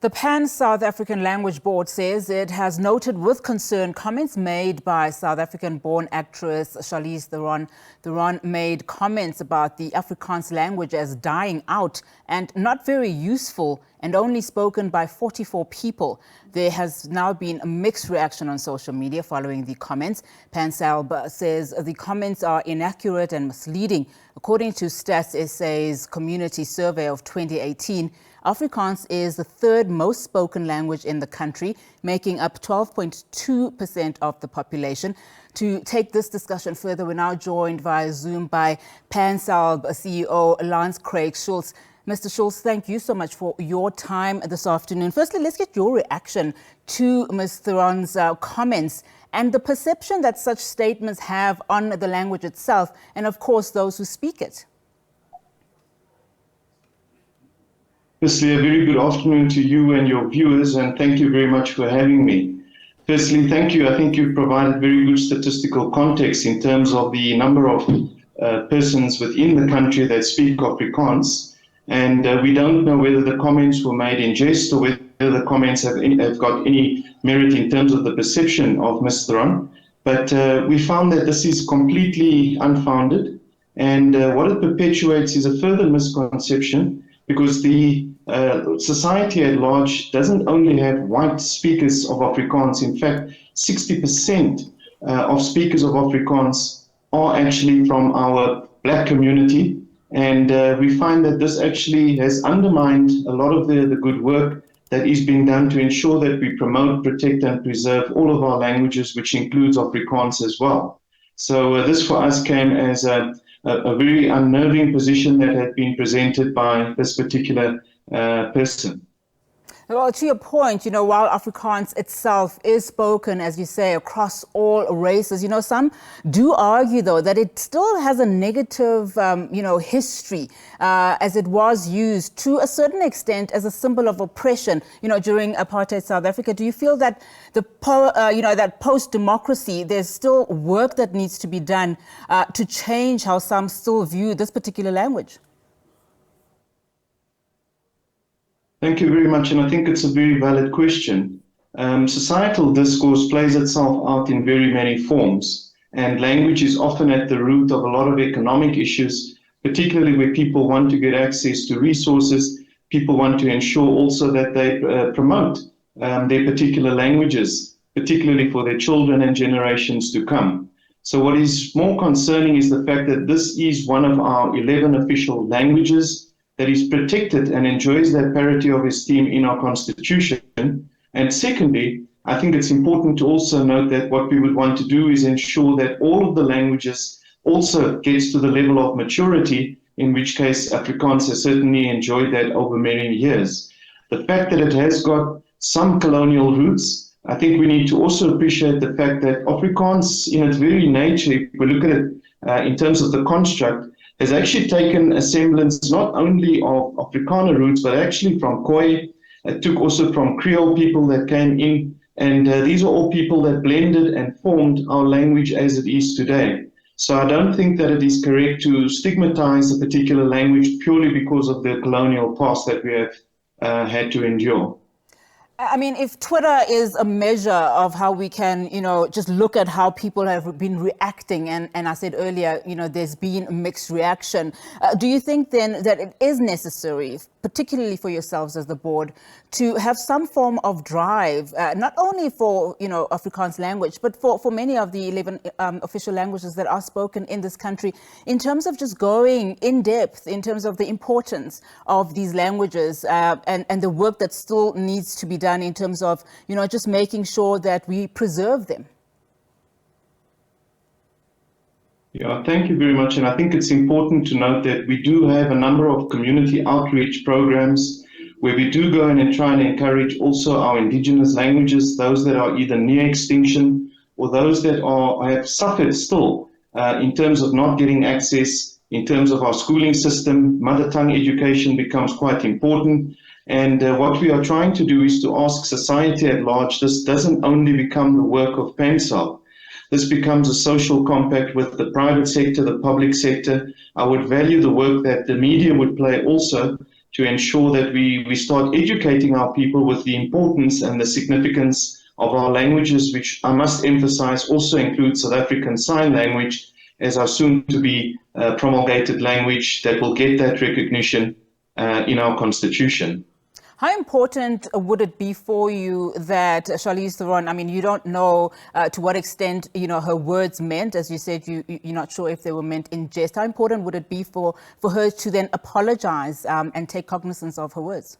The Pan-South African Language Board says it has noted with concern comments made by South African-born actress Charlize Theron. Theron made comments about the Afrikaans language as dying out and not very useful and only spoken by 44 people. There has now been a mixed reaction on social media following the comments. PANSALB says the comments are inaccurate and misleading. According to Stats SA's community survey of 2018, Afrikaans is the third most spoken language in the country, making up 12.2% of the population. To take this discussion further, we're now joined via Zoom by PANSALB CEO Craig Schultz. Mr. Schultz, thank you so much for your time this afternoon. Firstly, let's get your reaction to Ms. Theron's comments and the perception that such statements have on the language itself and, of course, those who speak it. Firstly, a very good afternoon to you and your viewers, and thank you very much for having me. Firstly, thank you. I think you've provided very good statistical context in terms of the number of persons within the country that speak Afrikaans. And we don't know whether the comments were made in jest or whether the comments have got any merit in terms of the perception of Ms. Theron. But we found that this is completely unfounded. And what it perpetuates is a further misconception, because the society at large doesn't only have white speakers of Afrikaans. In fact, 60% of speakers of Afrikaans are actually from our black community. And we find that this actually has undermined a lot of the good work that is being done to ensure that we promote, protect and preserve all of our languages, which includes Afrikaans as well. So this for us came as a very unnerving position that had been presented by this particular person. Well, to your point, while Afrikaans itself is spoken, as you say, across all races, some do argue, though, that it still has a negative, history, as it was used to a certain extent as a symbol of oppression, during apartheid South Africa. Do you feel that that post-democracy, there's still work that needs to be done to change how some still view this particular language? Thank you very much, and I think it's a very valid question. Societal discourse plays itself out in very many forms, and language is often at the root of a lot of economic issues, particularly where people want to get access to resources. People want to ensure also that they promote their particular languages, particularly for their children and generations to come. So what is more concerning is the fact that this is one of our 11 official languages that is protected and enjoys that parity of esteem in our constitution. And secondly, I think it's important to also note that what we would want to do is ensure that all of the languages also gets to the level of maturity, in which case Afrikaans has certainly enjoyed that over many years. The fact that it has got some colonial roots, I think we need to also appreciate the fact that Afrikaans in its very nature, if we look at it in terms of the construct, has actually taken a semblance not only of Afrikaner roots, but actually from Khoi. It took also from Creole people that came in, and these are all people that blended and formed our language as it is today. So I don't think that it is correct to stigmatize a particular language purely because of the colonial past that we have had to endure. I mean, if Twitter is a measure of how we can, just look at how people have been reacting, and I said earlier, there's been a mixed reaction. Do you think then that it is necessary, particularly for yourselves as the board, to have some form of drive, not only for, Afrikaans language, but for many of the 11 official languages that are spoken in this country, in terms of just going in depth, in terms of the importance of these languages and the work that still needs to be done in terms of, just making sure that we preserve them? Yeah, thank you very much. And I think it's important to note that we do have a number of community outreach programs where we do go in and try and encourage also our indigenous languages, those that are either near extinction or those that have suffered still in terms of not getting access. In terms of our schooling system, mother tongue education becomes quite important. And what we are trying to do is to ask society at large, this doesn't only become the work of PANSALB. This becomes a social compact with the private sector, the public sector. I would value the work that the media would play also, to ensure that we start educating our people with the importance and the significance of our languages, which I must emphasize also includes South African Sign Language as our soon-to-be promulgated language that will get that recognition in our constitution. How important would it be for you that Charlize Theron, I mean, you don't know to what extent, her words meant, as you said, you're not sure if they were meant in jest. How important would it be for her to then apologize and take cognizance of her words?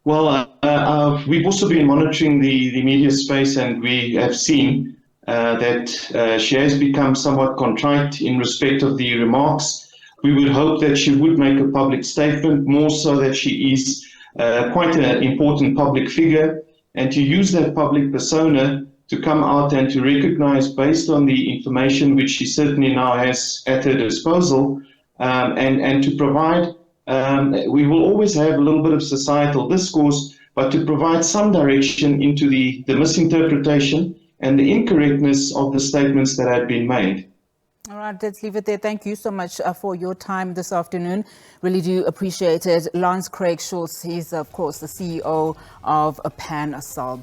Well, we've also been monitoring the media space, and we have seen that she has become somewhat contrite in respect of the remarks. We would hope that she would make a public statement, more so that she is quite an important public figure, and to use that public persona to come out and to recognize, based on the information which she certainly now has at her disposal, and to provide, we will always have a little bit of societal discourse, but to provide some direction into the misinterpretation and the incorrectness of the statements that have been made. All right, let's leave it there. Thank you so much for your time this afternoon. Really do appreciate it. Craig Schultz, he's, of course, the CEO of PANSALB.